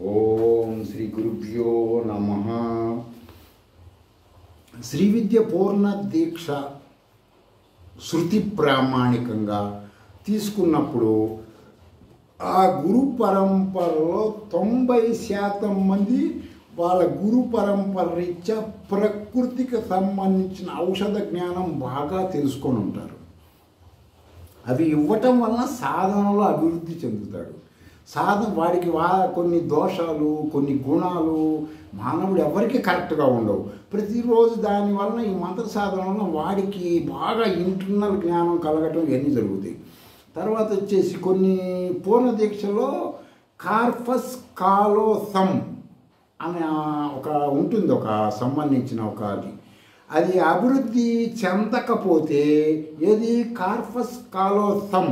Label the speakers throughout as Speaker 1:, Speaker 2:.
Speaker 1: ఓం శ్రీ గురుభ్యో నమః. శ్రీ విద్య పూర్ణ దీక్ష శృతి ప్రామాణికంగా తీసుకున్నప్పుడు ఆ గురు పరంపరలో 90% మంది వాళ్ళ గురు పరంపర రీత్యా ప్రకృతికి సంబంధించిన ఔషధ జ్ఞానం బాగా తెలుసుకొని ఉంటారు. అవి ఇవ్వటం వలన సాధనలో అభివృద్ధి చెందుతాడు. వాడికి కొన్ని దోషాలు, కొన్ని గుణాలు మానవుడు ఎవరికి కరెక్ట్గా ఉండవు. ప్రతిరోజు దానివల్ల ఈ మంత్ర సాధన వలన వాడికి బాగా ఇంటర్నల్ జ్ఞానం కలగటం ఇవన్నీ జరుగుతాయి. తర్వాత వచ్చేసి కొన్ని పూర్ణ దీక్షలో కార్పస్ కాలోసం అనే ఒక ఉంటుంది, ఒక సంబంధించిన ఒక అది అభివృద్ధి చెందకపోతే, ఏది కార్పస్ కాలోసం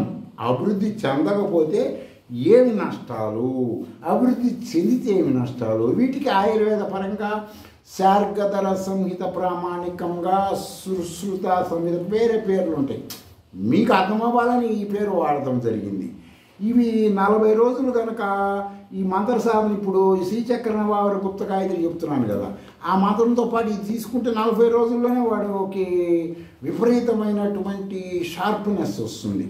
Speaker 1: అభివృద్ధి చెందకపోతే ఏమి నష్టాలు, అభివృద్ధి చెందితే ఏమి నష్టాలు, వీటికి ఆయుర్వేద పరంగా శార్గధర సంహిత ప్రామాణికంగా సుశ్రుత సంహిత వేరే పేర్లు ఉంటాయి. మీకు అర్థమవ్వాలని ఈ పేరు వాడటం జరిగింది. ఇవి 40 రోజులు కనుక ఈ మంత్ర సాధన, ఇప్పుడు శ్రీచక్ర నవావర గుప్త గాయత్రి చెప్తున్నాను కదా, ఆ మంత్రంతో పాటు ఇది తీసుకుంటే 40 రోజుల్లోనే వాడికి విపరీతమైనటువంటి షార్ప్నెస్ వస్తుంది.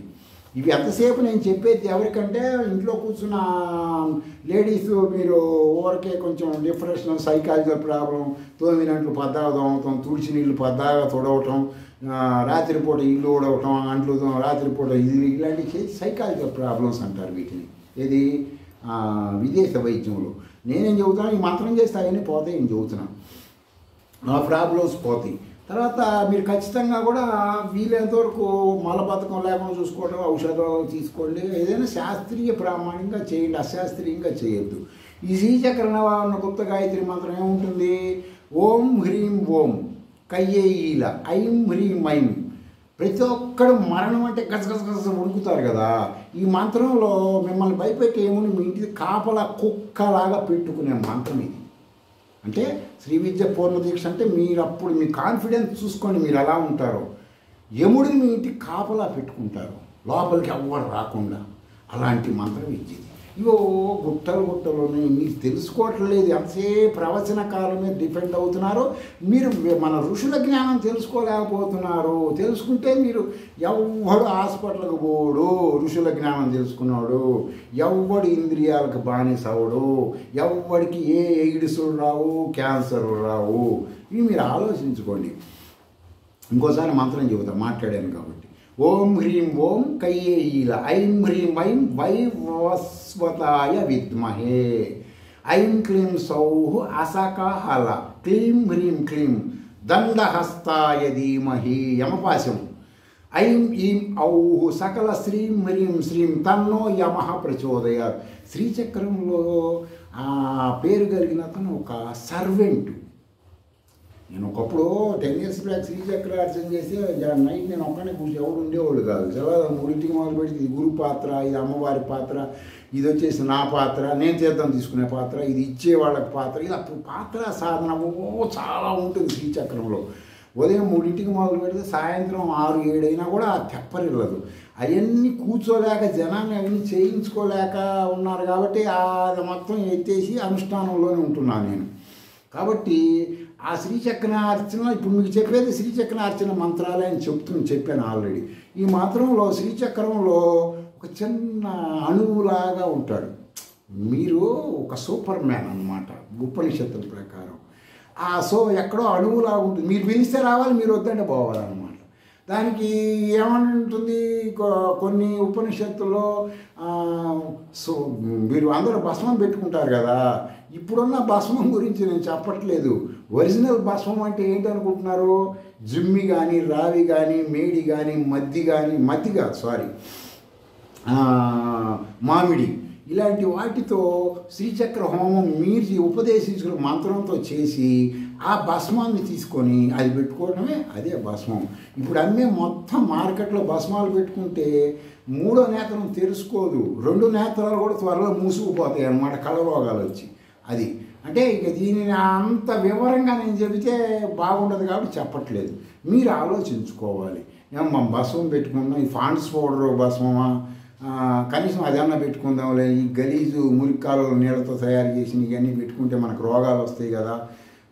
Speaker 1: ఇవి ఎంతసేపు నేను చెప్పేది ఎవరికంటే ఇంట్లో కూర్చున్న లేడీస్, మీరు ఊరికే కొంచెం డిప్రెషన్, సైకాలజికల్ ప్రాబ్లం, తోమినట్లు పద్దాగా తోమటం, తుడిచి నీళ్ళు పద్దాగా తొడవటం, రాత్రిపూట ఇల్లు ఊడవటం, అంట్లు రాత్రిపూట ఇలాంటి సైకాలజికల్ ప్రాబ్లమ్స్ అంటారు వీటిని. ఇది విదేశ వైద్యంలో. నేనేం చెబుతాను, ఈ మంత్రం చేస్తే అవన్నీ పోతాయి అని చెబుతున్నాను. ఆ ప్రాబ్లమ్స్ పోతాయి. తర్వాత మీరు ఖచ్చితంగా కూడా వీలైనంత వరకు మలబద్ధకం లేకుండా చూసుకోవడం, ఔషధాలు తీసుకోండి. ఏదైనా శాస్త్రీయ ప్రామాణికంగా చేయండి, అశాస్త్రీయంగా చేయొద్దు. ఈ శ్రీచక్ర నవావరణ గుప్త గాయత్రి మంత్రం ఏముంటుంది? ఓం హ్రీం ఓం కయ్యేఈల ఐం హ్రీం ఐం. ప్రతి ఒక్కడు మరణం అంటే గసగసగస వణుకుతారు కదా. ఈ మంత్రంలో మిమ్మల్ని భయపెట్టి ఏముని మీ ఇంటికి కాపలా కుక్కలాగా పెట్టుకునే మంత్రం ఇది. అంటే శ్రీ విద్య పూర్ణ దీక్ష అంటే మీరు అప్పుడు మీ కాన్ఫిడెన్స్ చూసుకోండి, మీరు ఎలా ఉంటారో. యముడిని మీ ఇంటికి కాపలా పెట్టుకుంటారు, లోపలికి ఎవ్వరు రాకుండా. అలాంటి మంత్రం ఇచ్చేది. ఇవో గుట్టలు మీరు తెలుసుకోవట్లేదు. ఎంతసేపు ప్రవచన కాలం మీద డిపెండ్ అవుతున్నారు. మీరు మన ఋషుల జ్ఞానం తెలుసుకోలేకపోతున్నారు. తెలుసుకుంటే మీరు ఎవ్వడు హాస్పిటల్కి పోడు, ఋషుల జ్ఞానం తెలుసుకున్నాడు. ఎవ్వడు ఇంద్రియాలకు బానిస అవడు. ఎవ్వడికి ఏ ఎయిడ్స్లు రావు, క్యాన్సర్లు రావు. ఇవి మీరు ఆలోచించుకోండి. ఇంకోసారి మంత్రం చెబుతాం, మాట్లాడాను కాబట్టి. ఓం హ్రీం ఓం కయ్యేఈల ఐం హ్రీం ఐం వైవస్వతాయ విద్మహే ఐం క్లీం సౌః అసకహల క్లీం హ్రీం క్లీం దండహస్తాయ ధీమహి యమపాశం ఐం ఈం ఔః సకల శ్రీం హ్రీం శ్రీం తన్నో యమః ప్రచోదయాత్. శ్రీచక్రంలో ఆ పేరు కలిగిన అతను ఒక సర్వెంట్. నేను ఒకప్పుడు 10 years బ్యాక్ శ్రీచక్రార్చన చేసి నైట్ నేను ఒక్కనే కూర్చొని ఎవరు ఉండేవాళ్ళు కాదు. చాలా 3ంటికి మొదలు పెడితే ఇది గురు పాత్ర, ఇది అమ్మవారి పాత్ర, ఇది వచ్చేసి నా పాత్ర, నేను తీర్థం తీసుకునే పాత్ర, ఇది ఇచ్చే వాళ్ళకి పాత్ర. ఇది అప్పుడు పాత్ర సాధన చాలా ఉంటుంది శ్రీచక్రంలో. ఉదయం 3ంటికి మొదలు పెడితే సాయంత్రం 6, 7 అయినా కూడా తెప్పరిల్లదు. అవన్నీ కూర్చోలేక జనాన్ని అవన్నీ చేయించుకోలేక ఉన్నారు కాబట్టి అది మొత్తం ఎత్తేసి అనుష్ఠానంలోనే ఉంటున్నాను నేను. కాబట్టి ఆ శ్రీచక్రార్చన ఇప్పుడు మీకు చెప్పేది శ్రీచక్రార్చన మంత్రాలే అని చెప్పాను ఆల్రెడీ. ఈ మంత్రంలో శ్రీచక్రంలో ఒక చిన్న అణువులాగా ఉంటాడు. మీరు ఒక సూపర్ మ్యాన్ అన్నమాట ఉపనిషత్తుల ప్రకారం. ఎక్కడో అణువులాగా ఉంటుంది. మీరు పిలిస్తే రావాలి, మీరు వద్దంటే పోవాలన్నమాట. దానికి ఏమంటుంది, కొన్ని ఉపనిషత్తుల్లో మీరు అందరూ భస్మం పెట్టుకుంటారు కదా. ఇప్పుడున్న భస్మం గురించి నేను చెప్పట్లేదు. ఒరిజినల్ భస్మం అంటే ఏంటనుకుంటున్నారు? జిమ్మి కానీ, రావి కానీ, మేడి కానీ, మామిడి ఇలాంటి వాటితో శ్రీచక్ర హోమం మీరు ఉపదేశించుకున్న మంత్రంతో చేసి ఆ భస్మాన్ని తీసుకొని అది పెట్టుకోవడమే అదే భస్మం. ఇప్పుడు అన్నీ మొత్తం మార్కెట్లో భస్మాలు పెట్టుకుంటే 3వ నేత్రం తెరుచుకోదు, 2 నేత్రాలు కూడా త్వరలో మూసుకుపోతాయి అన్నమాట, కళ్ళరోగాలు వచ్చి. అది అంటే ఇక దీనిని అంత వివరంగా నేను చెబితే బాగుండదు కాబట్టి చెప్పట్లేదు. మీరు ఆలోచించుకోవాలి. మనం భస్మం పెట్టుకున్నాం, ఈ ఫాండ్స్ పౌడర్ భస్మమా, కనీసం అదన్నా పెట్టుకుందాంలే, ఈ గలీజు మురికాలు నీళ్ళతో తయారు చేసి ఇవన్నీ పెట్టుకుంటే మనకు రోగాలు వస్తాయి కదా,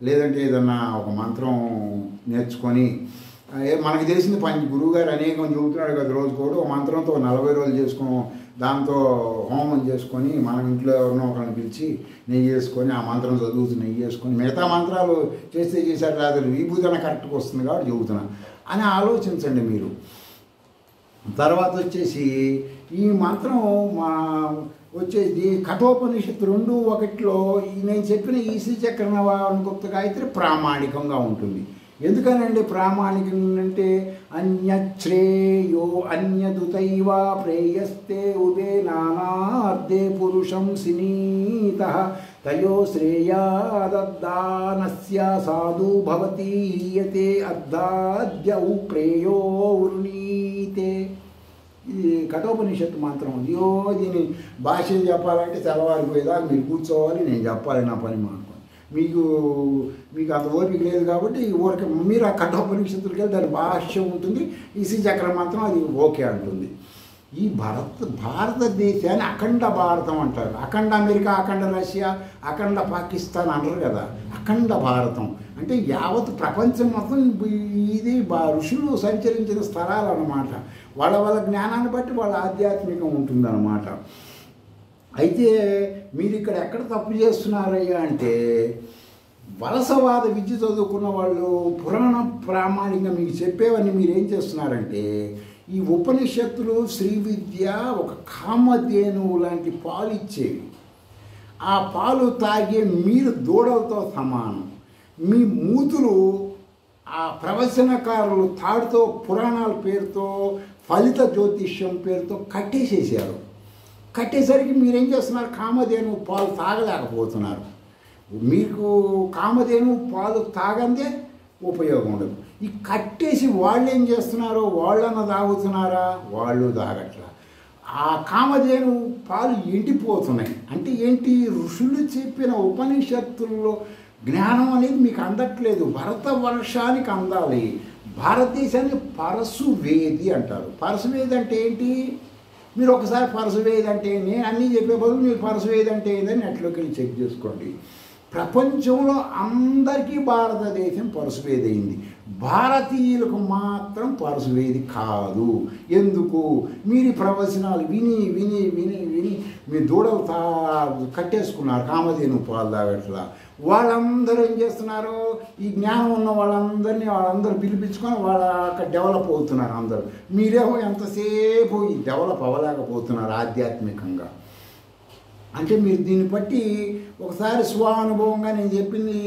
Speaker 1: లేదంటే ఏదన్నా ఒక మంత్రం నేర్చుకొని మనకు తెలిసింది గురువుగారు అనేకం చెబుతున్నాడు కదా, రోజు కూడా ఒక మంత్రంతో 40 రోజులు చేసుకొని దాంతో హోమం చేసుకొని మనం ఇంట్లో ఎవరినో ఒకరిని పిలిచి నెయ్యి వేసుకొని ఆ మంత్రం చదువుతూ నెయ్యి వేసుకొని మిగతా మంత్రాలు చేస్తే చేశారు లేదా విభూతన కరెక్ట్గా వస్తుంది కాబట్టి చెబుతున్నా అని ఆలోచించండి మీరు. తర్వాత వచ్చేసి ఈ మంత్రం వచ్చేసి కఠోపనిషత్తు 2:1లో నేను చెప్పిన ఈ శ్రీచక్ర గాయత్రి ప్రామాణికంగా ఉంటుంది. ఎందుకనండి ప్రామాణికం అంటే అన్యశ్రేయో అన్యదుతైవ ప్రేయస్తే ఉదే నానార్దే పురుషం సినీత తయో శ్రేయాదద్దానస్య సాధు భవతి హీయతే అద్దాద్యౌ ప్రేయో వృణీతే. ఇది కఠోపనిషత్తు మంత్రం. అయ్యో దీని భాషలు చెప్పాలంటే తెల్లవారిపోయేదా మీరు కూర్చోవాలి, నేను చెప్పాలి నా పని మానుకోండి. మీకు అంత ఓపిక లేదు కాబట్టి ఊరికి మీరు ఆ కఠోపనిషత్తులకి వెళ్ళి దాని భాష్యం ఉంటుంది, ఈ శ్రీచక్ర మంత్రం అది ఓకే అంటుంది. ఈ భారతదేశాన్ని అఖండ భారతం అంటారు. అఖండ అమెరికా, అఖండ రష్యా, అఖండ పాకిస్తాన్ అనరు కదా, అఖండ భారతం అంటే యావత్ ప్రపంచం మొత్తం ఇది ఋషులు సంచరించిన స్థలాలు అన్నమాట. వాళ్ళ జ్ఞానాన్ని బట్టి వాళ్ళ ఆధ్యాత్మికం ఉంటుందన్నమాట. అయితే మీరు ఇక్కడ ఎక్కడ తప్పు చేస్తున్నారయ్యా అంటే, వలసవాద విద్య చదువుకున్న వాళ్ళు పురాణ ప్రామాణికంగా మీకు చెప్పేవన్నీ మీరేం చేస్తున్నారంటే, ఈ ఉపనిషత్తులు శ్రీ విద్య ఒక కామధేనువు లాంటి పాలు ఇచ్చేవి. ఆ పాలు తాగే మీరు దూడలతో సమానం. మీ మూతులు ఆ ప్రవచనకారులు తాడుతో పురాణాల పేరుతో ఫలిత జ్యోతిష్యం పేరుతో కట్టేసేసారు. కట్టేసరికి మీరేం చేస్తున్నారు, కామధేనువు పాలు తాగలేకపోతున్నారు. మీకు కామధేనువు పాలు తాగందే ఉపయోగం ఉండదు. ఈ కట్టేసి వాళ్ళు ఏం చేస్తున్నారో వాళ్ళన్న తాగుతున్నారా, వాళ్ళు తాగట్లా. ఆ కామధేనువు పాలు ఎండిపోతున్నాయి. అంటే ఏంటి, ఋషులు చెప్పిన ఉపనిషత్తుల్లో జ్ఞానం అనేది మీకు అందట్లేదు. భరతవర్షానికి అందాలి. భారతదేశాన్ని పరశువేది అంటారు. పరశువేది అంటే ఏంటి, మీరు ఒకసారి పరశువేది అంటే నేను అన్నీ చెప్పే బదులు మీరు పరశువేది అంటే ఏందని నెట్లోకి వెళ్ళి చెక్ చేసుకోండి. ప్రపంచంలో అందరికీ భారతదేశం పరశువేది అయింది, భారతీయులకు మాత్రం పరశువేది కాదు. ఎందుకు, మీరు ప్రవచనాలు విని విని విని విని మీ దూడలు కట్టేసుకున్నారు కామధేను పాలు తాగట్లా. వాళ్ళందరూ ఏం చేస్తున్నారు, ఈ జ్ఞానం ఉన్న వాళ్ళందరూ పిలిపించుకొని వాళ్ళ డెవలప్ అవుతున్నారు అందరూ. మీరేమో ఎంతసేపు ఈ డెవలప్ అవ్వలేకపోతున్నారు ఆధ్యాత్మికంగా. అంటే మీరు దీన్ని బట్టి ఒకసారి స్వానుభవంగా నేను చెప్పింది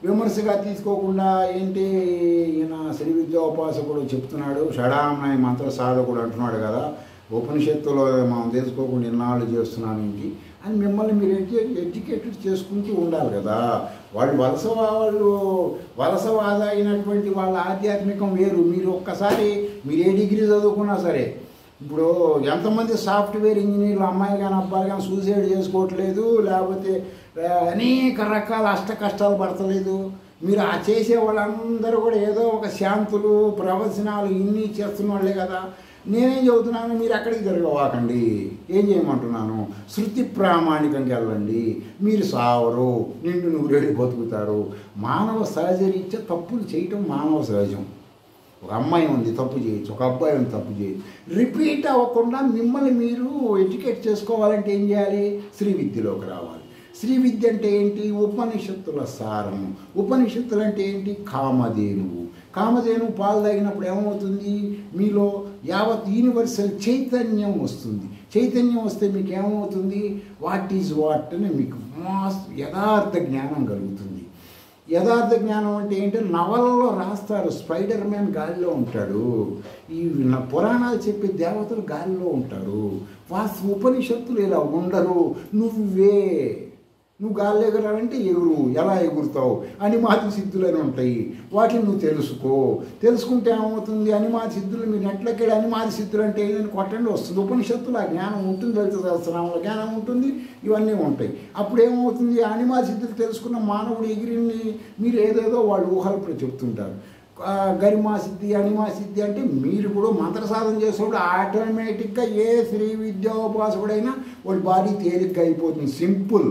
Speaker 1: విమర్శగా తీసుకోకుండా, ఏంటి ఈయన శ్రీ విద్యోపాసకుడు చెప్తున్నాడు, షడామయ మంత్ర సాధకుడు అంటున్నాడు కదా, ఉపనిషత్తులో మనం తెలుసుకోకుండా ఇన్నాళ్ళు చేస్తున్నాను ఏంటి అని మిమ్మల్ని మీరు ఎడ్యుకేటెడ్ చేసుకుంటూ ఉండాలి కదా. వలసవాద అయినటువంటి వాళ్ళ ఆధ్యాత్మికం వేరు. మీరు ఒక్కసారి మీరు ఏ డిగ్రీ చదువుకున్నా సరే, ఇప్పుడు ఎంతమంది సాఫ్ట్వేర్ ఇంజనీర్లు అమ్మాయిలు కానీ అబ్బాయిలు కానీ సూసైడ్ చేసుకోవట్లేదు, లేకపోతే అనేక రకాల కష్టాలు పడతలేదు. మీరు ఆ చేసే వాళ్ళందరూ కూడా ఏదో ఒక శాంతులు ప్రవచనాలు ఇన్ని చేస్తున్న వాళ్ళే కదా. నేనేం చెబుతున్నాను, మీరు అక్కడికి తిరగవాకండి. ఏం చేయమంటున్నాను, శృతి ప్రామాణికంగా వెళ్ళండి. మీరు సావరు, నిండు నూరేళ్ళు బతుకుతారు. మానవ సహజరీత్యా తప్పులు చేయటం మానవ సహజం. ఒక అమ్మాయి ఉంది తప్పు చేయొచ్చు, ఒక అబ్బాయి ఉంది తప్పు చేయొచ్చు. రిపీట్ అవ్వకుండా మిమ్మల్ని మీరు ఎడ్యుకేట్ చేసుకోవాలంటే ఏం చేయాలి, శ్రీ విద్యలోకి రావాలి. శ్రీ విద్య అంటే ఏంటి, ఉపనిషత్తుల సారము. ఉపనిషత్తులు అంటే ఏంటి, కామధేనువు. కామధేనువు పాలు తాగినప్పుడు ఏమవుతుంది, మీలో యావత్ యూనివర్సల్ చైతన్యం వస్తుంది. చైతన్యం వస్తే మీకు ఏమవుతుంది, వాట్ ఈజ్ వాట్ అని మీకు యథార్థ జ్ఞానం కలుగుతుంది. యథార్థ జ్ఞానం అంటే ఏంటంటే నవలలో రాస్తారు, స్పైడర్ మ్యాన్ గాలిలో ఉంటాడు, ఈ పురాణాలు చెప్పే దేవతలు గాలిలో ఉంటారు. ఉపనిషత్తులు ఇలా ఉండరు. నువ్వు గాలి ఎగరాలంటే ఎగురు, ఎలా ఎగురుతావు, అనిమాది సిద్ధులని ఉంటాయి, వాటిని నువ్వు తెలుసుకుంటే ఏమవుతుంది, అనిమాది సిద్ధులు మీరు నెట్లకెళ్ళి అనిమాది సిద్ధులు అంటే ఏదని కొట్టండి వస్తుంది. ఉపనిషత్తులు ఆ జ్ఞానం ఉంటుంది, లలిత సహస్రనామంలో జ్ఞానం ఉంటుంది, ఇవన్నీ ఉంటాయి. అప్పుడు ఏమవుతుంది, అనిమాది సిద్ధులు తెలుసుకున్న మానవుడు ఎగిరిని మీరు ఏదేదో వాళ్ళు ఊహలు చెప్తుంటారు. గరిమా సిద్ధి అనిమా సిద్ధి అంటే మీరు కూడా మంత్ర సాధన చేసేప్పుడు ఆటోమేటిక్గా ఏ శ్రీ విద్యోపాసకుడైనా వాడి బాడీ తేలిగ్గా అయిపోతుంది. సింపుల్,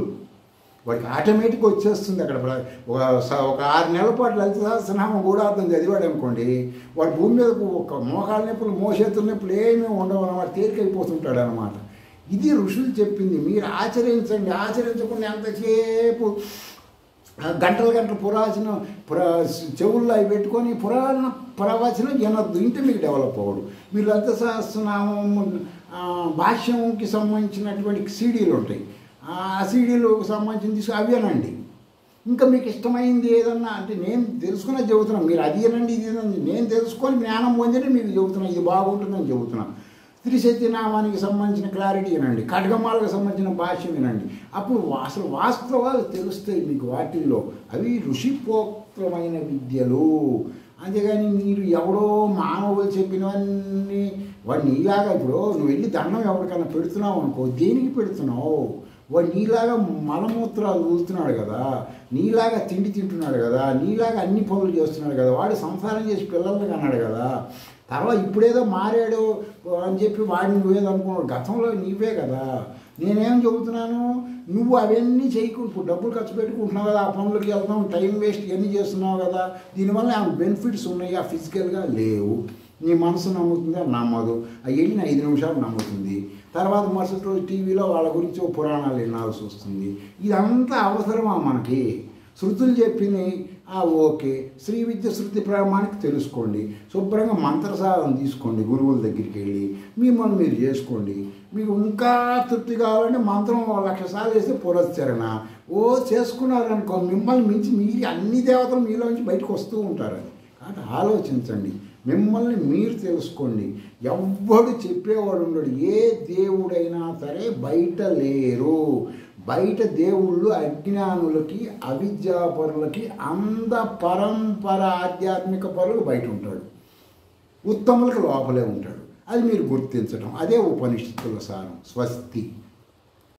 Speaker 1: వాడికి ఆటోమేటిక్గా వచ్చేస్తుంది. అక్కడ ఒక 6 నెలల పాటు లలిత సహస్రనామం గూఢార్థం చదివాడు అనుకోండి, వాడు భూమి మీద ఒక మోకాళ్ళ నొప్పులు మోచేతుల నొప్పులు ఏమీ ఉండవు అన్నమాట, తేలికైపోతుంటాడు అనమాట. ఇది ఋషులు చెప్పింది. మీరు ఆచరించండి. ఆచరించకుండా ఎంతసేపు గంటలు చెవుల్లో అవి పెట్టుకొని ప్రవచనం వినొద్దు, ఇంటి మీకు డెవలప్ అవ్వడు. మీరు లలిత సహస్రనామం భాష్యంకి సంబంధించినటువంటి సీడీలు ఉంటాయి, ఆ సీడీలకు సంబంధించి అవి అనండి. ఇంకా మీకు ఇష్టమైంది ఏదన్నా అంటే నేను తెలుసుకునే చెబుతున్నాను, మీరు అది అనండి ఇది అనండి. నేను తెలుసుకొని జ్ఞానం పొందితే మీకు చెబుతున్నాను, ఇది బాగుంటుందని చెబుతున్నాను. త్రిశక్తినామానికి సంబంధించిన క్లారిటీ వినండి, ఖడ్గమాలకు సంబంధించిన భాష్యం వినండి. అప్పుడు అసలు వాస్తవాలు తెలుస్తాయి మీకు వాటిల్లో. అవి ఋషిపోక్తమైన విద్యలు. అంతేగాని మీరు ఎవడో మానవులు చెప్పినవన్నీ వాడు నీలాగా ఇప్పుడు నువ్వు వెళ్ళి దండం ఎవరికైనా పెడుతున్నావు అనుకో, దేనికి పెడుతున్నావు? వాడు నీలాగా మలమూత్రాలు ఊరుతున్నాడు కదా, నీలాగా తిండి తింటున్నాడు కదా, నీలాగా అన్ని పనులు చేస్తున్నాడు కదా, వాడు సంసారం చేసి పిల్లల్ని కన్నాడు కదా. తర్వాత ఇప్పుడేదో మారాడు అని చెప్పి వాడిని నువ్వేదో అనుకున్నాడు, గతంలో నీవే కదా. నేనేం చెబుతున్నాను, నువ్వు అవన్నీ చేయకు. ఇప్పుడు డబ్బులు ఖర్చు పెట్టుకుంటున్నావు కదా, ఆ పనులకి వెళ్తాం, టైం వేస్ట్ ఇవన్నీ చేస్తున్నావు కదా, దీనివల్ల ఏమైనా బెనిఫిట్స్ ఉన్నాయా? ఫిజికల్గా లేవు. నీ మనసు నమ్ముతుంది, నమ్మదు. అది వెళ్ళిన 5 నిమిషాలు నమ్ముతుంది. తర్వాత మరుసటి రోజు టీవీలో వాళ్ళ గురించి పురాణాలు వినాల్సి వస్తుంది. ఇదంతా అవసరమా మనకి? శృతులు చెప్పినాయి, ఓకే. శ్రీ విద్య శృతి ప్రమాణికి తెలుసుకోండి, శుభ్రంగా మంత్రసాధన తీసుకోండి, గురువుల దగ్గరికి వెళ్ళి మిమ్మల్ని మీరు చేసుకోండి. మీకు ఇంకా తృప్తి కావాలంటే మంత్రం 1,00,000 సార్లు వేస్తే పురస్చరణ చేసుకున్నారనుకో, మిమ్మల్ని మించి మీరు అన్ని దేవతలు మీలోంచి బయటకు వస్తూ ఉంటారు. కాబట్టి ఆలోచించండి, మిమ్మల్ని మీరు తెలుసుకోండి. ఎవ్వడు చెప్పేవాడు ఉండడు. ఏ దేవుడైనా సరే బయట లేరు. బయట దేవుళ్ళు అజ్ఞానులకి, అవిద్యాపరులకి, పరంపర ఆధ్యాత్మిక పరులకు బయట ఉంటాడు, ఉత్తములకు లోపలే ఉంటాడు. అది మీరు గుర్తించడం. అదే ఉపనిషత్తుల సారం. స్వస్తి.